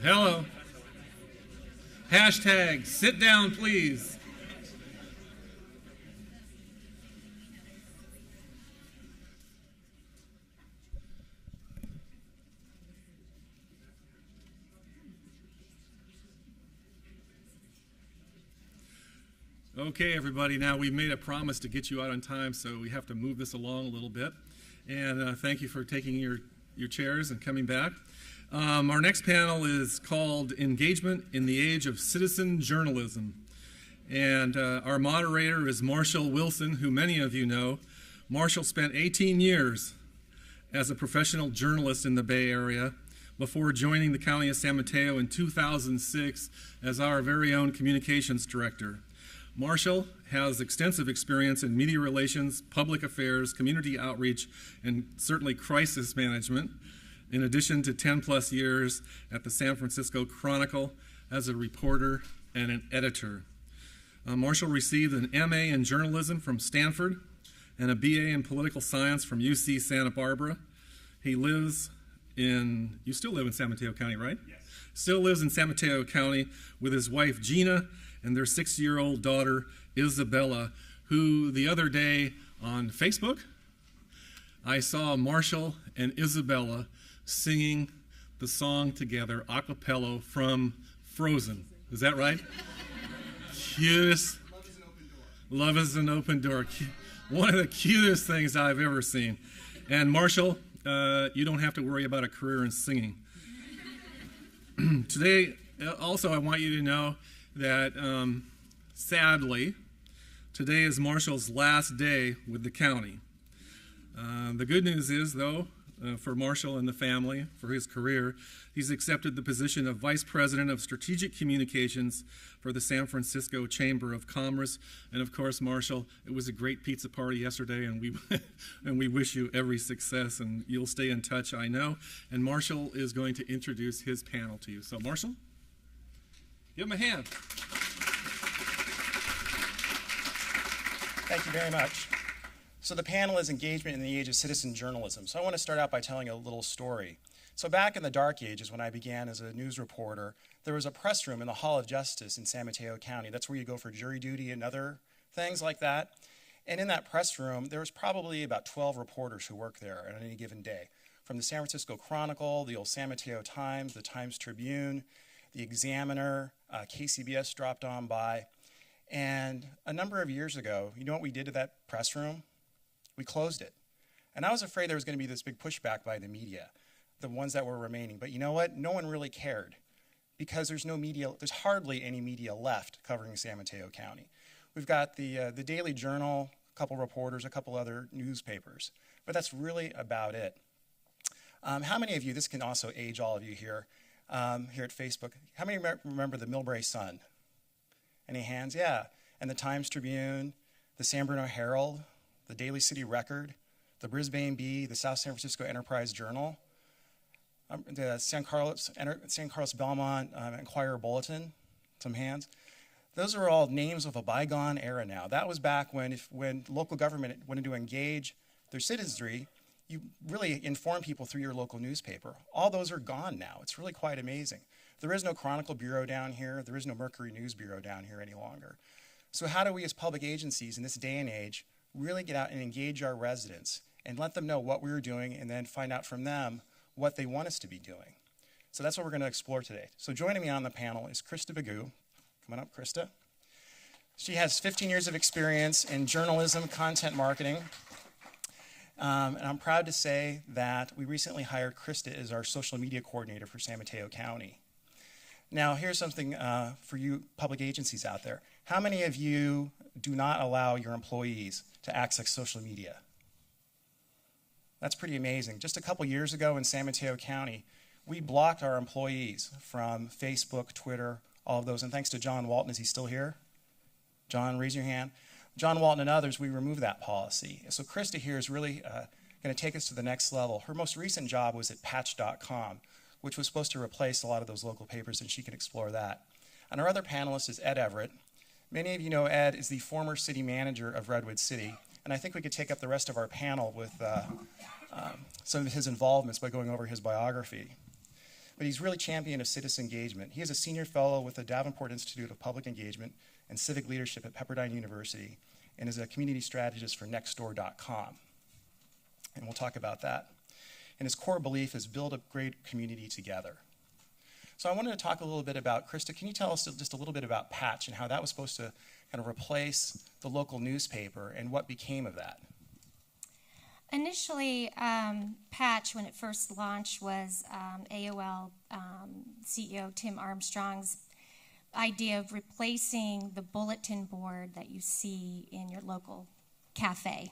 Hello. Hashtag sit down, please. Okay, everybody, now we've made a promise to get you out on time, so we have to move this along a little bit. And thank you for taking your chairs and coming back. Our next panel is called Engagement in the Age of Citizen Journalism. And our moderator is Marshall Wilson, who many of you know. Marshall spent 18 years as a professional journalist in the Bay Area before joining the County of San Mateo in 2006 as our very own communications director. Marshall has extensive experience in media relations, public affairs, community outreach, and certainly crisis management, in addition to 10-plus years at the San Francisco Chronicle as a reporter and an editor. Marshall received an MA in journalism from Stanford and a BA in political science from UC Santa Barbara. He lives in, you still live in San Mateo County, right? Yes. Still lives in San Mateo County with his wife Gina and their 6-year-old daughter Isabella, who the other day on Facebook, I saw Marshall and Isabella singing the song together, a cappella, from Frozen. Is that right? Cutest. Love is an open door. One of the cutest things I've ever seen. And Marshall, you don't have to worry about a career in singing. Today, also, I want you to know that, sadly, today is Marshall's last day with the county. The good news is, though, for Marshall and the family, for his career, he's accepted the position of Vice President of Strategic Communications for the San Francisco Chamber of Commerce. And of course, Marshall, it was a great pizza party yesterday, and we wish you every success, and you'll stay in touch, I know. And Marshall is going to introduce his panel to you. So Marshall, give him a hand. Thank you very much. So the panel is Engagement in the Age of Citizen Journalism. So I want to start out by telling a little story. So back in the dark ages, when I began as a news reporter, there was a press room in the Hall of Justice in San Mateo County. That's where you go for jury duty and other things like that. And in that press room, there was probably about 12 reporters who worked there on any given day. From the San Francisco Chronicle, the old San Mateo Times, the Times Tribune, the Examiner, KCBS dropped on by. And a number of years ago, you know what we did to that press room? We closed it. And I was afraid there was going to be this big pushback by the media, the ones that were remaining. But you know what? No one really cared because there's no media, there's hardly any media left covering San Mateo County. We've got the Daily Journal, a couple reporters, a couple other newspapers, but that's really about it. How many of you, this can also age all of you here, here at Facebook, how many remember the Millbrae Sun? Any hands? Yeah. And the Times Tribune, the San Bruno Herald, the Daly City Record, the Brisbane Bee, the South San Francisco Enterprise Journal, the San Carlos Belmont Enquirer Bulletin, some hands. Those are all names of a bygone era now. That was back when local government wanted to engage their citizenry, you really inform people through your local newspaper. All those are gone now. It's really quite amazing. There is no Chronicle Bureau down here. There is no Mercury News Bureau down here any longer. So how do we as public agencies in this day and age really get out and engage our residents and let them know what we're doing and then find out from them what they want us to be doing? So that's what we're going to explore today. So joining me on the panel is Christa Bigue. Come on up, Christa. She has 15 years of experience in journalism, content marketing. And I'm proud to say that we recently hired Christa as our social media coordinator for San Mateo County. Now, here's something for you public agencies out there. How many of you do not allow your employees to access social media? That's pretty amazing. Just a couple years ago in San Mateo County, we blocked our employees from Facebook, Twitter, all of those. And thanks to John Walton, is he still here? John, raise your hand. John Walton and others, we removed that policy. So Christa here is really going to take us to the next level. Her most recent job was at patch.com, which was supposed to replace a lot of those local papers, and she can explore that. And our other panelist is Ed Everett. Many of you know Ed is the former city manager of Redwood City, and I think we could take up the rest of our panel with some of his involvements by going over his biography. but he's really champion of citizen engagement. He is a senior fellow with the Davenport Institute of Public Engagement and Civic Leadership at Pepperdine University, and is a community strategist for NextDoor.com. And we'll talk about that. And his core belief is build a great community together. So I wanted to talk a little bit about, Christa, can you tell us just a little bit about Patch and how that was supposed to kind of replace the local newspaper and what became of that? Initially, Patch, when it first launched, was AOL CEO Tim Armstrong's idea of replacing the bulletin board that you see in your local cafe.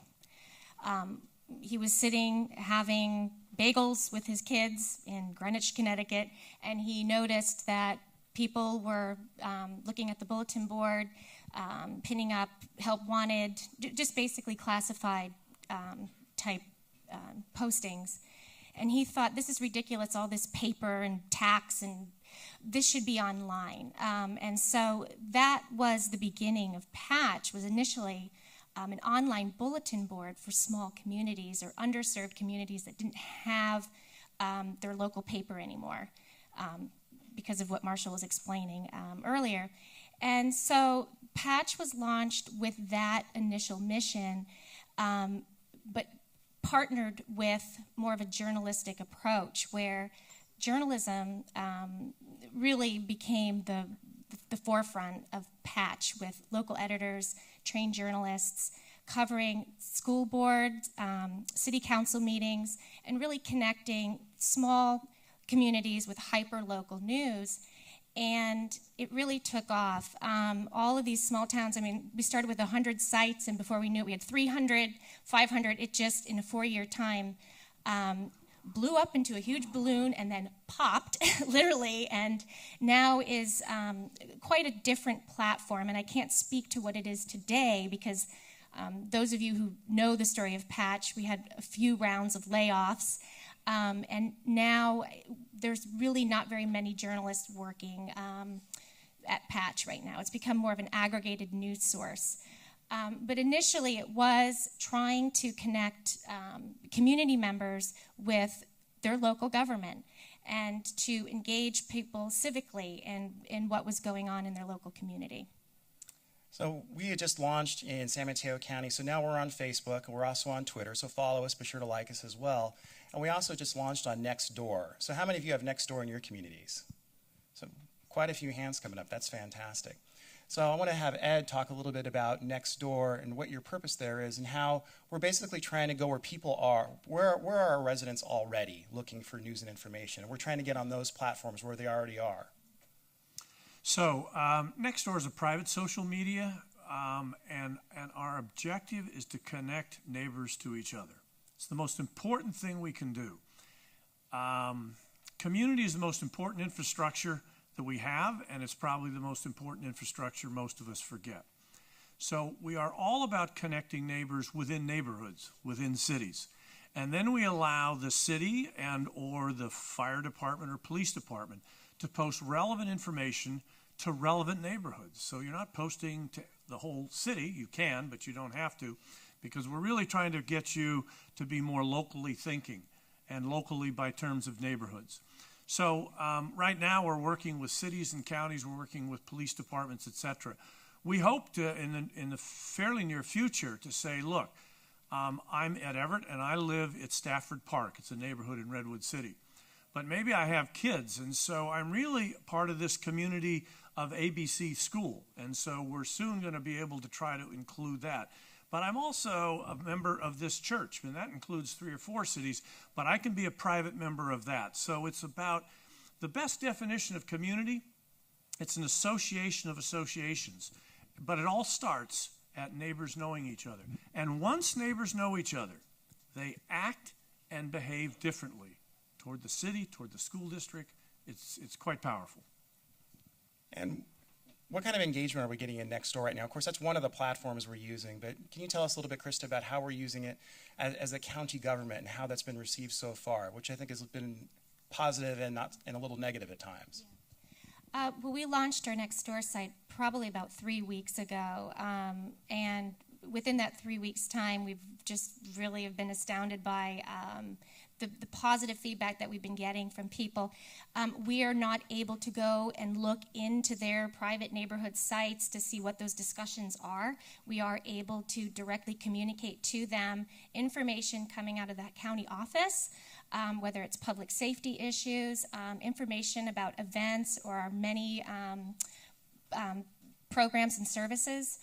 He was sitting having bagels with his kids in Greenwich, Connecticut, and he noticed that people were looking at the bulletin board, pinning up help wanted, just basically classified type postings. And he thought, this is ridiculous, all this paper and tax, and this should be online. And so that was the beginning of Patch, was initially an online bulletin board for small communities or underserved communities that didn't have their local paper anymore because of what Marshall was explaining earlier. And so Patch was launched with that initial mission, but partnered with more of a journalistic approach where journalism really became the forefront of Patch, with local editors, trained journalists, covering school boards, city council meetings, and really connecting small communities with hyper-local news. And it really took off. All of these small towns, I mean, we started with 100 sites, and before we knew it, we had 300, 500. It just, in a 4-year time, blew up into a huge balloon and then popped, literally, and now is quite a different platform. And I can't speak to what it is today because those of you who know the story of Patch, we had a few rounds of layoffs. And now there's really not very many journalists working at Patch right now. It's become more of an aggregated news source. But initially it was trying to connect community members with their local government and to engage people civically in what was going on in their local community. So we had just launched in San Mateo County, so now we're on Facebook, and we're also on Twitter, so follow us, be sure to like us as well. And we also just launched on NextDoor. So how many of you have NextDoor in your communities? So quite a few hands coming up, that's fantastic. So I want to have Ed talk a little bit about NextDoor and what your purpose there is and how we're basically trying to go where people are. Where are our residents already looking for news and information? And we're trying to get on those platforms where they already are. So NextDoor is a private social media, and our objective is to connect neighbors to each other. It's the most important thing we can do. Community is the most important infrastructure that we have, and it's probably the most important infrastructure most of us forget. So we are all about connecting neighbors within neighborhoods, within cities. And then we allow the city and or the fire department or police department to post relevant information to relevant neighborhoods. So you're not posting to the whole city. You can, but you don't have to, because we're really trying to get you to be more locally thinking, and locally by terms of neighborhoods. So right now we're working with cities and counties, we're working with police departments, etc. We hope to, in the fairly near future, to say, look, I'm at Everett and I live at Stafford Park. It's a neighborhood in Redwood City. But maybe I have kids, and so I'm really part of this community of ABC school. And so we're soon going to be able to try to include that. But I'm also a member of this church, and that includes 3 or 4 cities, but I can be a private member of that. So it's about the best definition of community. It's an association of associations, but it all starts at neighbors knowing each other. And once neighbors know each other, they act and behave differently toward the city, toward the school district. It's quite powerful. And what kind of engagement are we getting in NextDoor right now? Of course, that's one of the platforms we're using, but can you tell us a little bit, Christa, about how we're using it as a county government and how that's been received so far, which I think has been positive and a little negative at times? Well, we launched our NextDoor site probably about 3 weeks ago, and within that 3 weeks' time, we've just really have been astounded by the positive feedback that we've been getting from people. We are not able to go and look into their private neighborhood sites to see what those discussions are. We are able to directly communicate to them information coming out of that county office, whether it's public safety issues, information about events or our many programs and services.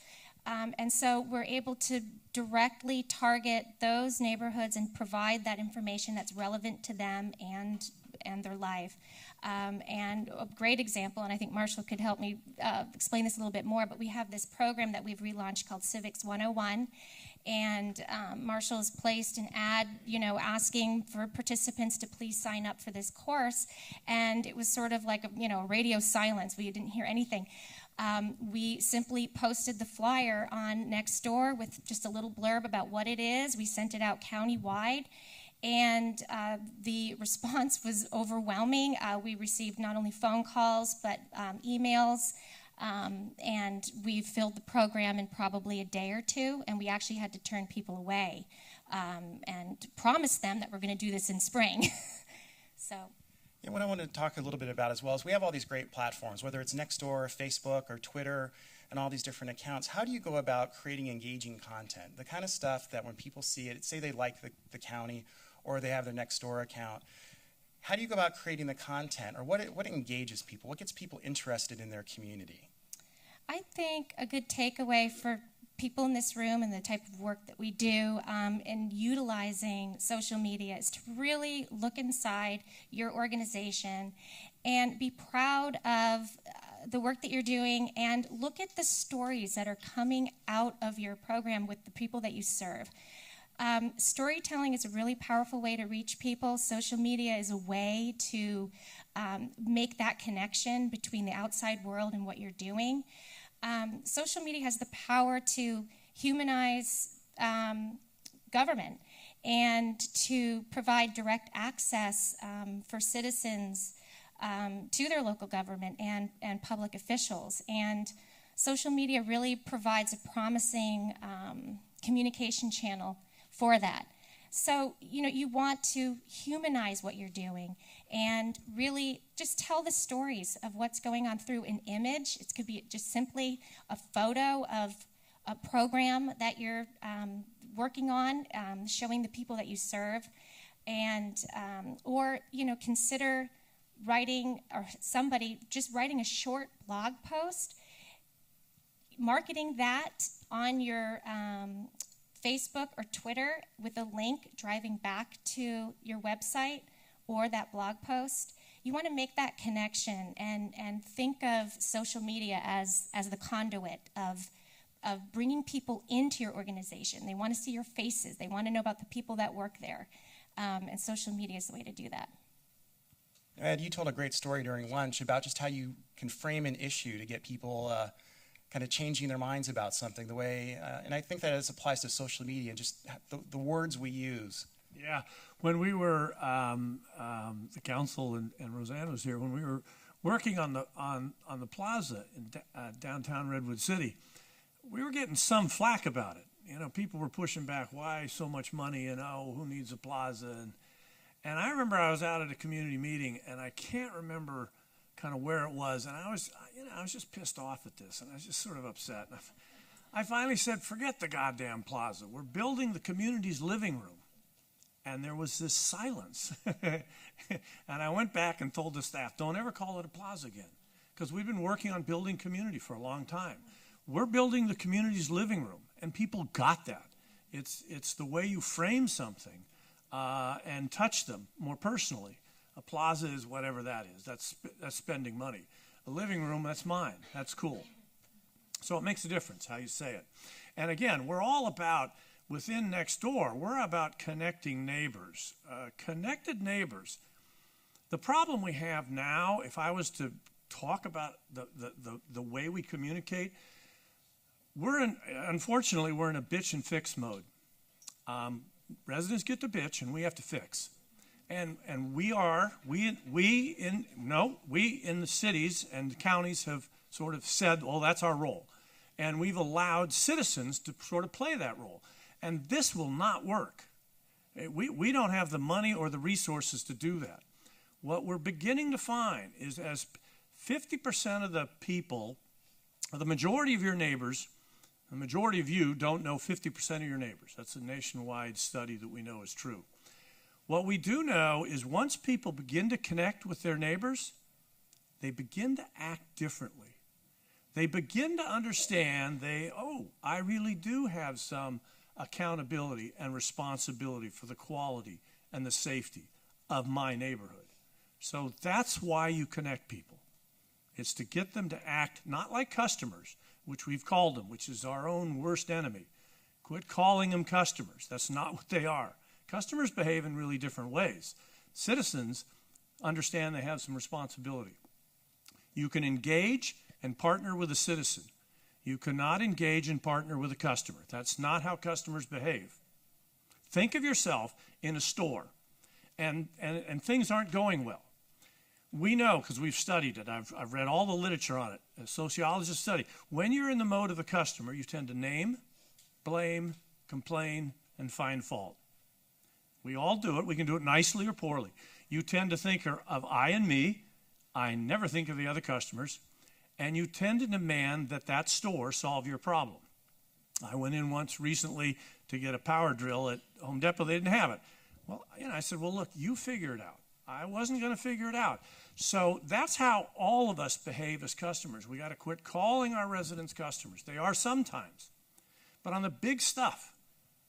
And so we're able to directly target those neighborhoods and provide that information that's relevant to them and their life. And a great example, and I think Marshall could help me explain this a little bit more, but we have this program that we've relaunched called Civics 101. And Marshall has placed an ad, asking for participants to please sign up for this course. And it was sort of like a radio silence. We didn't hear anything. We simply posted the flyer on NextDoor with just a little blurb about what it is. We sent it out countywide, and the response was overwhelming. We received not only phone calls, but emails, and we filled the program in probably a day or two, and we actually had to turn people away and promise them that we're going to do this in spring. So. Yeah, what I want to talk a little bit about as well is we have all these great platforms, whether it's NextDoor, Facebook, or Twitter, and all these different accounts. How do you go about creating engaging content? The kind of stuff that when people see it, say they like the county or they have their NextDoor account, how do you go about creating the content, or what engages people? What gets people interested in their community? I think a good takeaway for people in this room and the type of work that we do in utilizing social media is to really look inside your organization and be proud of the work that you're doing, and look at the stories that are coming out of your program with the people that you serve. Storytelling is a really powerful way to reach people. Social media is a way to make that connection between the outside world and what you're doing. Social media has the power to humanize government and to provide direct access for citizens to their local government and public officials. And social media really provides a promising communication channel for that. So, you want to humanize what you're doing and really just tell the stories of what's going on through an image. It could be just simply a photo of a program that you're working on, showing the people that you serve, and or consider writing, or somebody just writing a short blog post, marketing that on your Facebook or Twitter with a link driving back to your website or that blog post. You want to make that connection and think of social media as the conduit of bringing people into your organization. They want to see your faces. They want to know about the people that work there. And social media is the way to do that. Ed, you told a great story during lunch about just how you can frame an issue to get people kind of changing their minds about something, the way, and I think that this applies to social media, just the words we use. Yeah, when we were, the council and Roseanne was here, when we were working on the plaza in downtown Redwood City, we were getting some flack about it. People were pushing back, why so much money, and who needs a plaza? And I remember I was out at a community meeting, and I can't remember kind of where it was, and I was just pissed off at this, and I was just sort of upset. And I finally said, forget the goddamn plaza. We're building the community's living room. And there was this silence. And I went back and told the staff, don't ever call it a plaza again, because we've been working on building community for a long time. We're building the community's living room, and people got that. It's the way you frame something and touch them more personally. A plaza is whatever that is. That's spending money. A living room, that's mine. That's cool. So it makes a difference how you say it. And again, we're all about, within NextDoor, we're about connecting neighbors. Connected neighbors. The problem we have now, if I was to talk about the way we communicate, unfortunately, we're in a bitch and fix mode. Residents get to bitch and we have to fix. And we in the cities and the counties have sort of said, well, that's our role. And we've allowed citizens to sort of play that role. And this will not work. We don't have the money or the resources to do that. What we're beginning to find is as 50% of the people, or the majority of your neighbors, the majority of you don't know 50% of your neighbors. That's a nationwide study that we know is true. What we do know is once people begin to connect with their neighbors, they begin to act differently. They begin to understand I really do have some accountability and responsibility for the quality and the safety of my neighborhood. So that's why you connect people. It's to get them to act not like customers, which we've called them, which is our own worst enemy. Quit calling them customers. That's not what they are. Customers behave in really different ways. Citizens understand they have some responsibility. You can engage and partner with a citizen. You cannot engage and partner with a customer. That's not how customers behave. Think of yourself in a store, and things aren't going well. We know, because we've studied it, I've read all the literature on it, sociologists study, when you're in the mode of a customer, you tend to name, blame, complain, and find fault. We all do it. We can do it nicely or poorly. You tend to think of I and me. I never think of the other customers. And you tend to demand that store solve your problem. I went in once recently to get a power drill at Home Depot. They didn't have it. Well, I said, well, look, you figure it out. I wasn't going to figure it out. So that's how all of us behave as customers. We got to quit calling our residents customers. They are sometimes. But on the big stuff,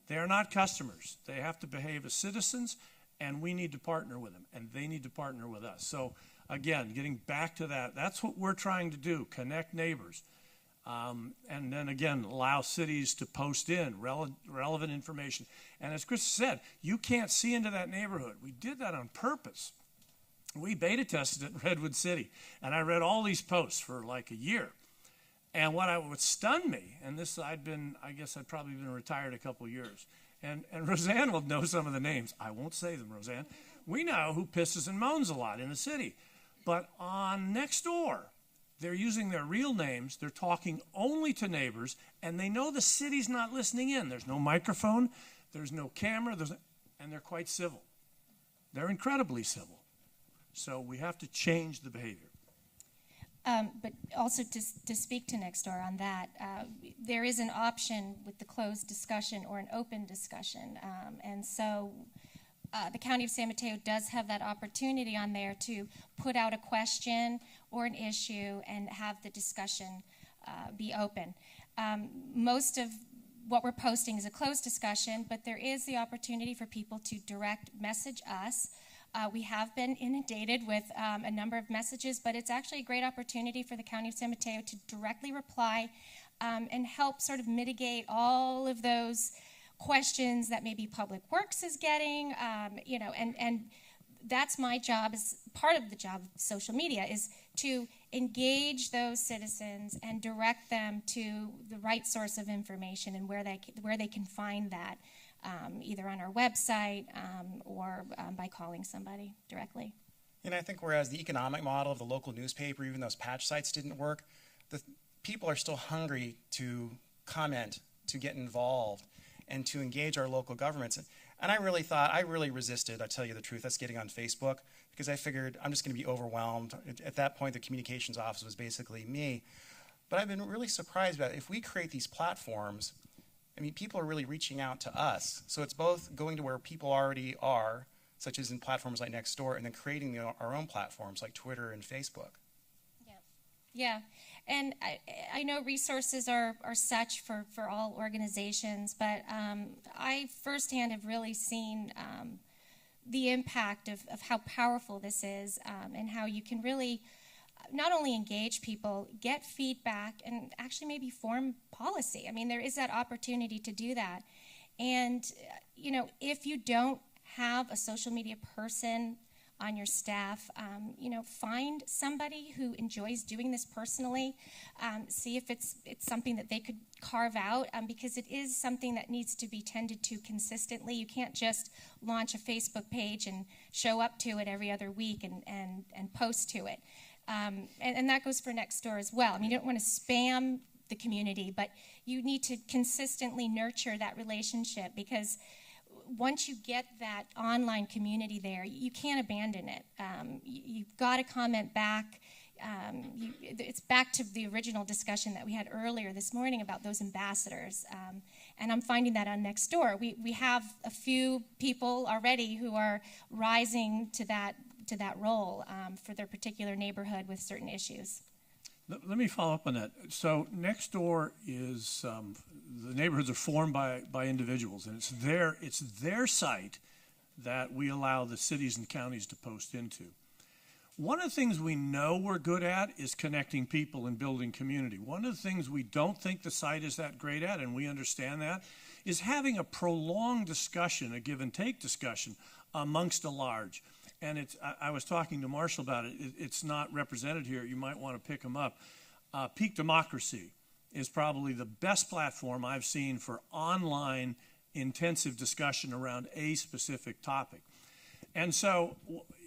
they are not customers. They have to behave as citizens, and we need to partner with them, and they need to partner with us. So again, getting back to that, that's what we're trying to do, connect neighbors. And then again, allow cities to post in relevant information. And as Christa said, you can't see into that neighborhood. We did that on purpose. We beta tested it in Redwood City, and I read all these posts for like a year. And what stunned me, and this I'd probably been retired a couple years, and Roseanne will know some of the names. I won't say them, Roseanne. We know who pisses and moans a lot in the city. But on NextDoor, they're using their real names, they're talking only to neighbors, and they know the city's not listening in. There's no microphone, there's no camera, and they're quite civil. They're incredibly civil. So we have to change the behavior. But also to speak to NextDoor on that, there is an option with the closed discussion or an open discussion. And so the County of San Mateo does have that opportunity on there to put out a question or an issue and have the discussion be open. Most of what we're posting is a closed discussion, but there is the opportunity for people to direct message us. We have been inundated with a number of messages, but it's actually a great opportunity for the County of San Mateo to directly reply and help sort of mitigate all of those questions that maybe Public Works is getting, and that's my job, as part of the job of social media, is to engage those citizens and direct them to the right source of information and where they can find that, either on our website or by calling somebody directly. And I think whereas the economic model of the local newspaper, even those patch sites didn't work, the people are still hungry to comment, to get involved, and to engage our local governments. And I really resisted, I'll tell you the truth, us getting on Facebook, because I figured I'm just going to be overwhelmed. At that point, the communications office was basically me. But I've been really surprised about it. If we create these platforms, I mean, people are really reaching out to us. So it's both going to where people already are, such as in platforms like NextDoor, and then creating our own platforms like Twitter and Facebook. Yeah. And I know resources are such for all organizations, but I firsthand have really seen the impact of how powerful this is, and how you can really not only engage people, get feedback, and actually maybe form policy. I mean, there is that opportunity to do that. And, if you don't have a social media person on your staff, find somebody who enjoys doing this personally. See if it's something that they could carve out, because it is something that needs to be tended to consistently. You can't just launch a Facebook page and show up to it every other week and post to it. And that goes for NextDoor as well. I mean, you don't want to spam the community, but you need to consistently nurture that relationship, because once you get that online community there, you can't abandon it. You've got to comment back. It's back to the original discussion that we had earlier this morning about those ambassadors, and I'm finding that on NextDoor. We have a few people already who are rising to that role for their particular neighborhood with certain issues. Let me follow up on that. So NextDoor is, the neighborhoods are formed by individuals, and it's their site that we allow the cities and counties to post into. One of the things we know we're good at is connecting people and building community. One of the things we don't think the site is that great at, and we understand that, is having a prolonged discussion, a give and take discussion amongst a large. And I was talking to Marshall about it. It's not represented here. You might want to pick them up. Peak Democracy is probably the best platform I've seen for online intensive discussion around a specific topic. And so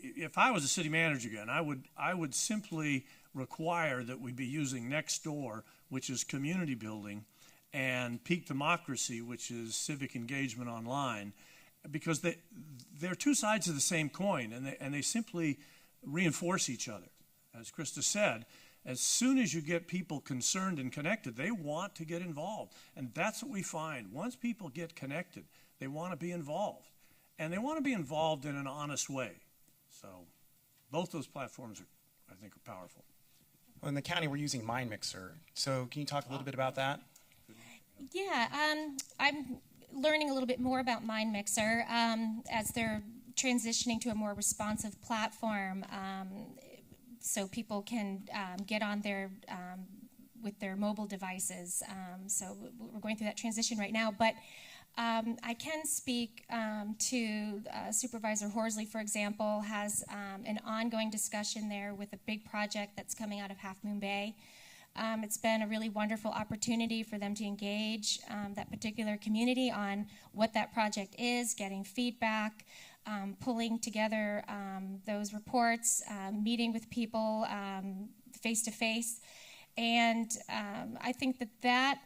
if I was a city manager again, I would simply require that we be using NextDoor, which is community building, and Peak Democracy, which is civic engagement online, because they're two sides of the same coin, and they simply reinforce each other. As Christa said, as soon as you get people concerned and connected, they want to get involved. And that's what we find. Once people get connected, they want to be involved. And they want to be involved in an honest way. So both those platforms I think are powerful. Well, in the county, we're using MindMixer. So can you talk a little bit about that? Yeah, I'm learning a little bit more about MindMixer as they're transitioning to a more responsive platform, so people can get on there with their mobile devices. So we're going through that transition right now. But I can speak to Supervisor Horsley, for example, has an ongoing discussion there with a big project that's coming out of Half Moon Bay. It's been a really wonderful opportunity for them to engage that particular community on what that project is, getting feedback, pulling together those reports, meeting with people face to face. And I think that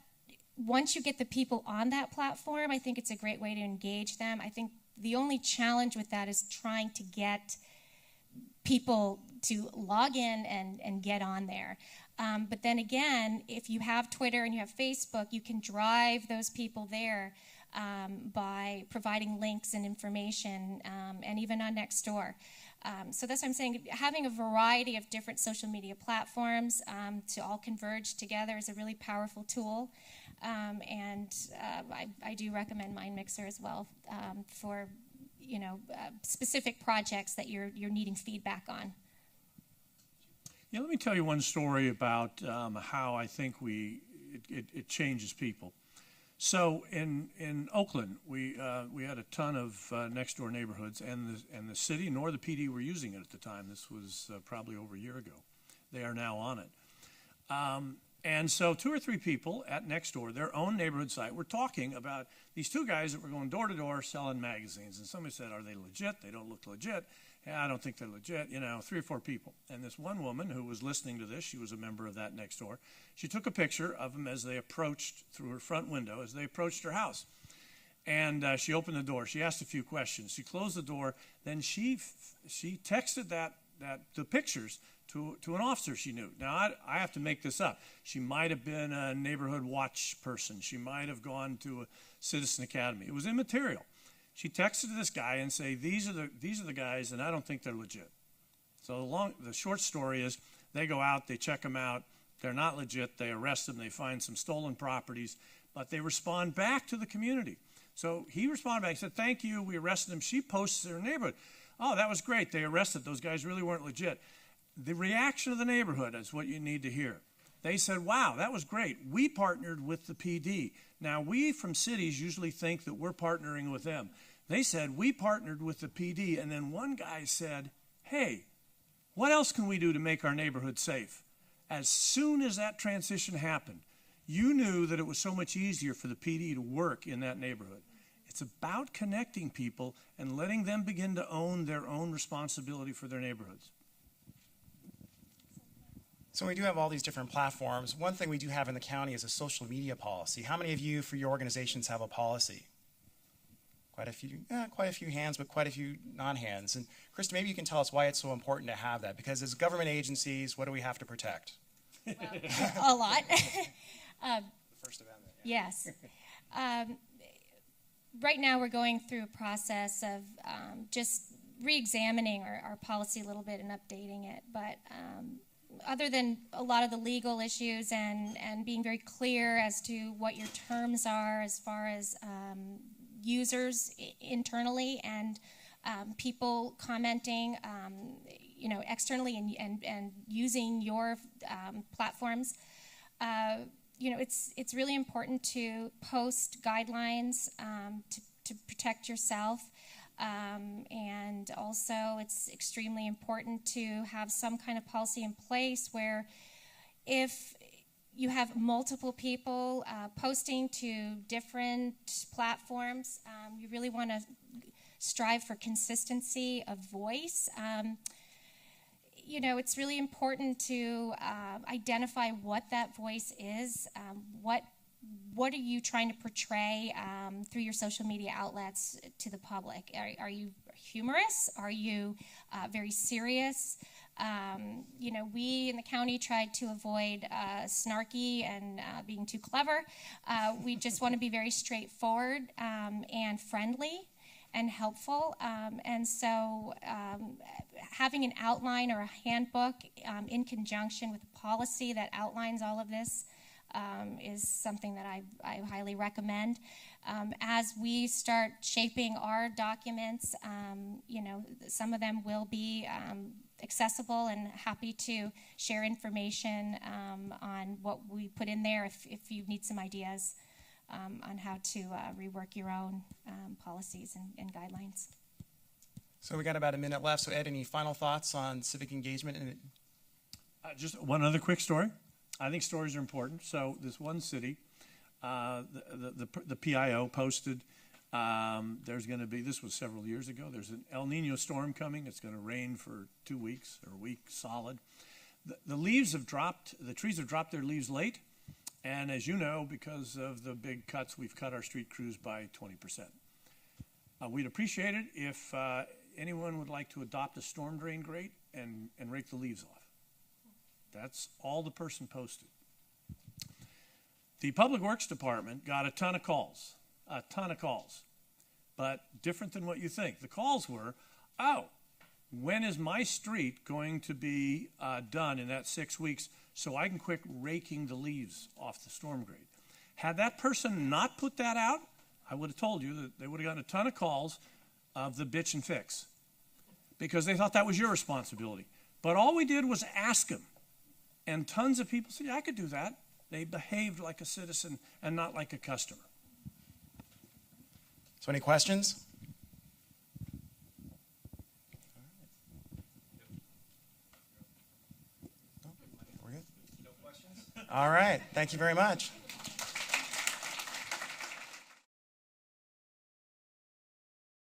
once you get the people on that platform, I think it's a great way to engage them. I think the only challenge with that is trying to get people to log in and get on there. But then again, if you have Twitter and you have Facebook, you can drive those people there by providing links and information, and even on NextDoor. So that's what I'm saying. Having a variety of different social media platforms to all converge together is a really powerful tool. And I do recommend MindMixer as well for specific projects that you're needing feedback on. Yeah, let me tell you one story about how I think it changes people. So in Oakland, we had a ton of NextDoor neighborhoods, and the city nor the PD were using it at the time. This was probably over a year ago. They are now on it. And so 2 or 3 people at NextDoor, their own neighborhood site, were talking about these 2 guys that were going door to door selling magazines. And somebody said, "Are they legit? They don't look legit." "Yeah, I don't think they're legit." 3 or 4 people. And this one woman who was listening to this, she was a member of that NextDoor, she took a picture of them as they approached through her front window, as they approached her house. And she opened the door. She asked a few questions. She closed the door. Then she texted the pictures to an officer she knew. Now, I have to make this up. She might have been a neighborhood watch person. She might have gone to a Citizen Academy. It was immaterial. She texted this guy and say, these are the guys, and I don't think they're legit. So the short story is, they go out, they check them out. They're not legit. They arrest them. They find some stolen properties, but they respond back to the community. So he responded back. He said, "Thank you. We arrested them." She posts in her neighborhood. "Oh, that was great. They arrested those guys. Really weren't legit." The reaction of the neighborhood is what you need to hear. They said, "Wow, that was great. We partnered with the PD." Now, we from cities usually think that we're partnering with them. They said, "We partnered with the PD." And then one guy said, "Hey, what else can we do to make our neighborhood safe?" As soon as that transition happened, you knew that it was so much easier for the PD to work in that neighborhood. It's about connecting people and letting them begin to own their own responsibility for their neighborhoods. So we do have all these different platforms. One thing we do have in the county is a social media policy. How many of you for your organizations have a policy? Quite a few hands, but quite a few non-hands. And Christa, maybe you can tell us why it's so important to have that, because as government agencies, what do we have to protect? Well, a lot. The First Amendment. Yes. Right now we're going through a process of just re-examining our policy a little bit and updating it. But other than a lot of the legal issues and being very clear as to what your terms are as far as users internally and people commenting, externally and using your platforms, it's really important to post guidelines to protect yourself. And also it's extremely important to have some kind of policy in place where if you have multiple people posting to different platforms, you really want to strive for consistency of voice. It's really important to identify what that voice is. What are you trying to portray through your social media outlets to the public? Are you humorous? Are you very serious? We in the county tried to avoid snarky and being too clever. We just want to be very straightforward and friendly and helpful. And so having an outline or a handbook in conjunction with a policy that outlines all of this is something that I highly recommend. As we start shaping our documents, some of them will be accessible and happy to share information on what we put in there if you need some ideas on how to rework your own policies and guidelines. So we got about a minute left. So Ed, any final thoughts on civic engagement? Just one other quick story. I think stories are important. So this one city, the PIO posted, there's going to be, this was several years ago, there's an El Nino storm coming. It's going to rain for 2 weeks or a week solid. The leaves have dropped, the trees have dropped their leaves late. And as you know, because of the big cuts, we've cut our street crews by 20%. We'd appreciate it if anyone would like to adopt a storm drain grate and rake the leaves off. That's all the person posted. The Public Works Department got a ton of calls, but different than what you think. The calls were, when is my street going to be done in that 6 weeks so I can quit raking the leaves off the storm grate? Had that person not put that out, I would have told you that they would have gotten a ton of calls of the bitch and fix because they thought that was your responsibility. But all we did was ask them. And tons of people said, yeah, I could do that. They behaved like a citizen and not like a customer. So any questions? We're good? No questions? All right. Thank you very much.